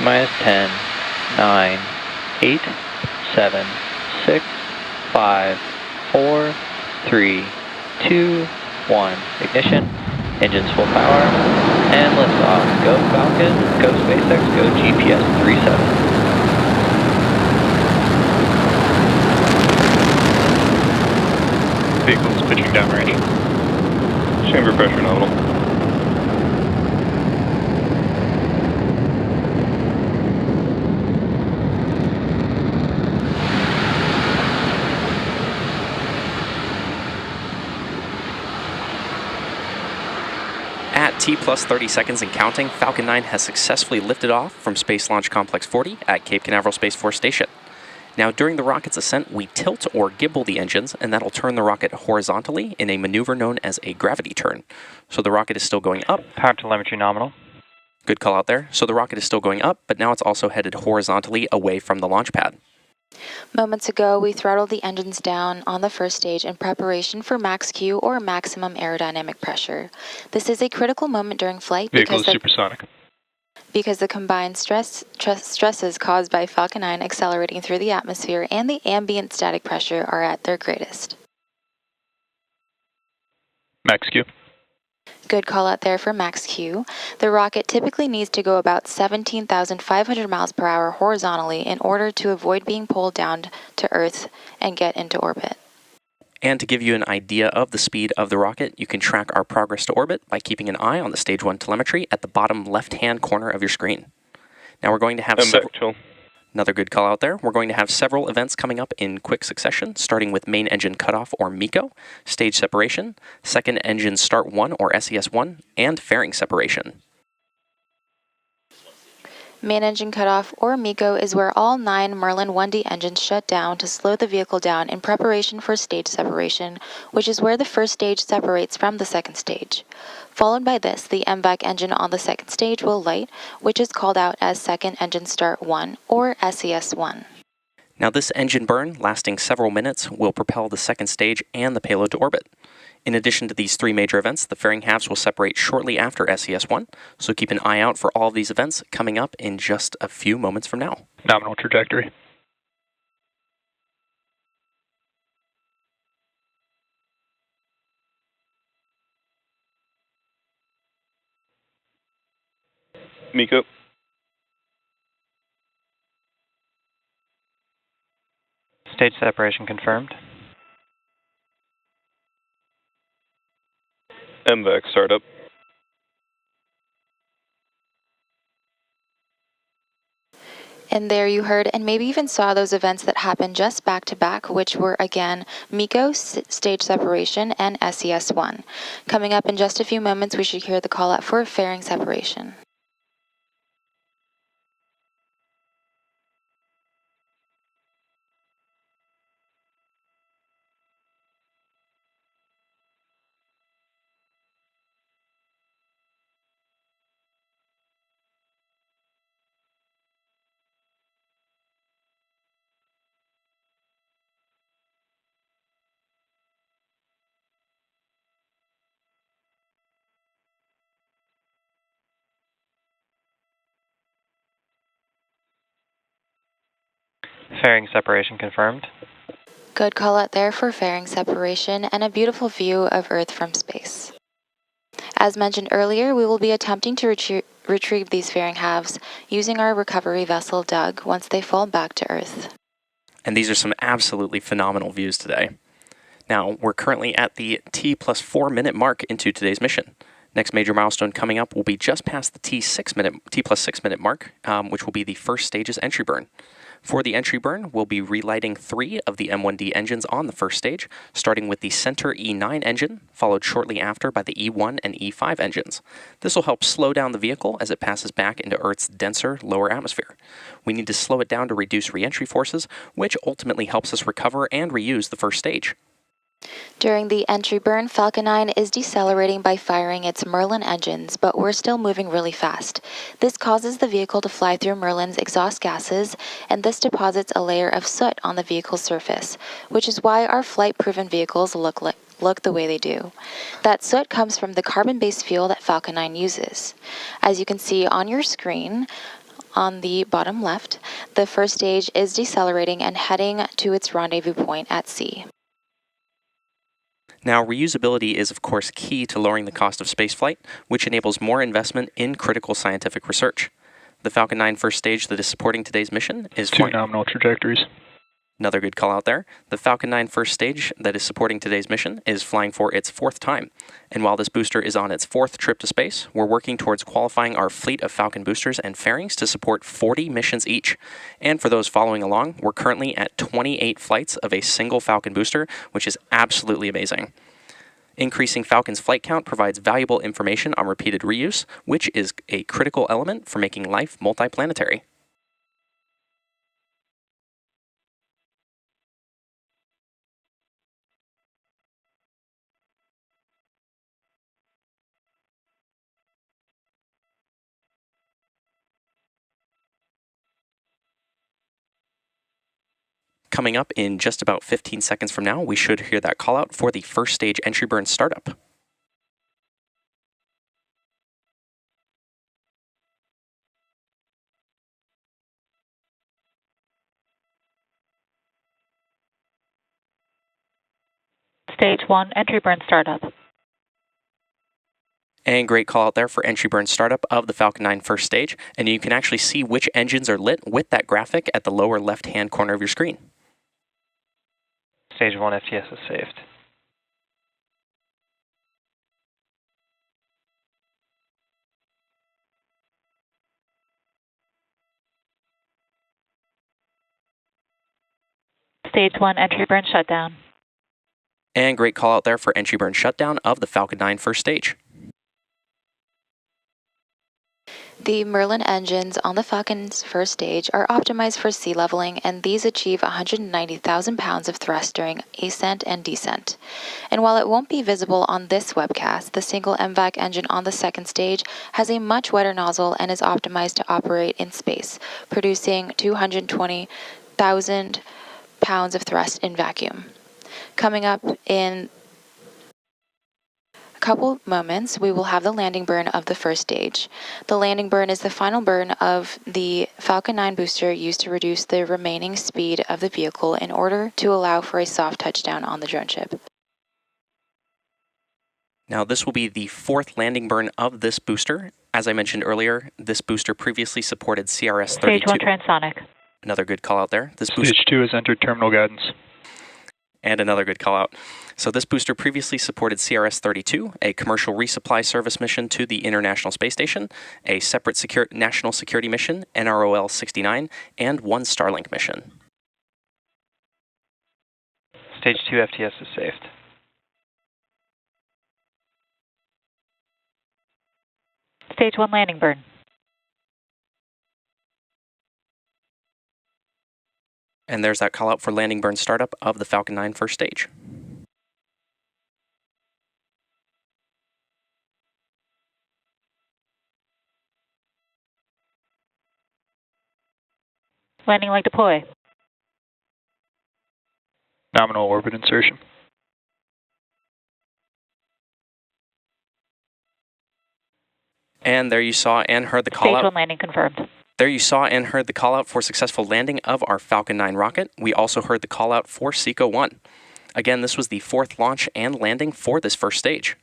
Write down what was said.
minus 10, 9, 8, 7, 6, 5, 4, 3, 2, 1. Ignition. Engines full power. And liftoff. Go Falcon, go SpaceX, go GPS 37. Vehicles pitching downrange. Chamber pressure nominal. At T plus 30 seconds and counting, Falcon 9 has successfully lifted off from Space Launch Complex 40 at Cape Canaveral Space Force Station. Now, during the rocket's ascent, we tilt or gimbal the engines, and that'll turn the rocket horizontally in a maneuver known as a gravity turn. So the rocket is still going up. Power telemetry nominal. Good call out there. So the rocket is still going up, but now it's also headed horizontally away from the launch pad. Moments ago, we throttled the engines down on the first stage in preparation for max Q, or maximum aerodynamic pressure. This is a critical moment during flight Vehicle is supersonic. because the combined stresses caused by Falcon 9 accelerating through the atmosphere and the ambient static pressure are at their greatest. Max Q. Good call out there for max Q. The rocket typically needs to go about 17,500 miles per hour horizontally in order to avoid being pulled down to Earth and get into orbit. And to give you an idea of the speed of the rocket, you can track our progress to orbit by keeping an eye on the Stage 1 telemetry at the bottom left-hand corner of your screen. Now we're going to have another good call out there. We're going to have several events coming up in quick succession, starting with main engine cutoff or MECO, stage separation, second engine start 1 or SES1, and fairing separation. Main engine cutoff, or MECO, is where all 9 Merlin 1D engines shut down to slow the vehicle down in preparation for stage separation, which is where the first stage separates from the second stage. Followed by this, the MVAC engine on the second stage will light, which is called out as second engine start 1, or SES1. Now this engine burn, lasting several minutes, will propel the second stage and the payload to orbit. In addition to these 3 major events, the fairing halves will separate shortly after SES1, so keep an eye out for all of these events coming up in just a few moments from now. Nominal trajectory. MECO. Stage separation confirmed. MVAC startup. And there you heard and maybe even saw those events that happened just back to back, which were again MECO, stage separation, and SES1. Coming up in just a few moments, we should hear the call out for fairing separation. Fairing separation confirmed. Good call out there for fairing separation and a beautiful view of Earth from space. As mentioned earlier, we will be attempting to retrieve these fairing halves using our recovery vessel Doug once they fall back to Earth. And these are some absolutely phenomenal views today. Now, we're currently at the T plus 4 minute mark into today's mission. Next major milestone coming up will be just past the T plus 6 minute mark, which will be the first stage's entry burn. For the entry burn, we'll be relighting 3 of the M1D engines on the first stage, starting with the center E9 engine, followed shortly after by the E1 and E5 engines. This will help slow down the vehicle as it passes back into Earth's denser, lower atmosphere. We need to slow it down to reduce re-entry forces, which ultimately helps us recover and reuse the first stage. During the entry burn, Falcon 9 is decelerating by firing its Merlin engines, but we're still moving really fast. This causes the vehicle to fly through Merlin's exhaust gases, and this deposits a layer of soot on the vehicle's surface, which is why our flight-proven vehicles look the way they do. That soot comes from the carbon-based fuel that Falcon 9 uses. As you can see on your screen, on the bottom left, the first stage is decelerating and heading to its rendezvous point at sea. Now, reusability is of course key to lowering the cost of spaceflight, which enables more investment in critical scientific research. The Falcon 9 first stage that is supporting today's mission is Two nominal trajectories. Another good call out there. The Falcon 9 first stage that is supporting today's mission is flying for its 4th time. And while this booster is on its 4th trip to space, we're working towards qualifying our fleet of Falcon boosters and fairings to support 40 missions each. And for those following along, we're currently at 28 flights of a single Falcon booster, which is absolutely amazing. Increasing Falcon's flight count provides valuable information on repeated reuse, which is a critical element for making life multiplanetary. Coming up in just about 15 seconds from now, we should hear that call out for the first stage entry burn startup. Stage 1, entry burn startup. And great call out there for entry burn startup of the Falcon 9 first stage. And you can actually see which engines are lit with that graphic at the lower left-hand corner of your screen. Stage 1 FTS is saved. Stage 1, entry burn shutdown. And great call out there for entry burn shutdown of the Falcon 9 first stage. The Merlin engines on the Falcon's first stage are optimized for sea leveling, and these achieve 190,000 pounds of thrust during ascent and descent. And while it won't be visible on this webcast, the single MVAC engine on the second stage has a much wetter nozzle and is optimized to operate in space, producing 220,000 pounds of thrust in vacuum. Coming up in couple moments, we will have the landing burn of the first stage. The landing burn is the final burn of the Falcon 9 booster used to reduce the remaining speed of the vehicle in order to allow for a soft touchdown on the drone ship. Now, this will be the 4th landing burn of this booster. As I mentioned earlier, this booster previously supported CRS-32. Stage 1 transonic. Another good call out there. Stage 2 has entered terminal guidance. And another good call out. So this booster previously supported CRS-32, a commercial resupply service mission to the International Space Station, a separate national security mission, NROL-69, and one Starlink mission. Stage 2 FTS is saved. Stage 1 landing burn. And there's that call out for landing burn startup of the Falcon 9 first stage. Landing leg deploy. Nominal orbit insertion. And there you saw and heard the call Stage out. 1 landing confirmed. There you saw and heard the call out for successful landing of our Falcon 9 rocket. We also heard the call out for SECO 1. Again, this was the 4th launch and landing for this first stage.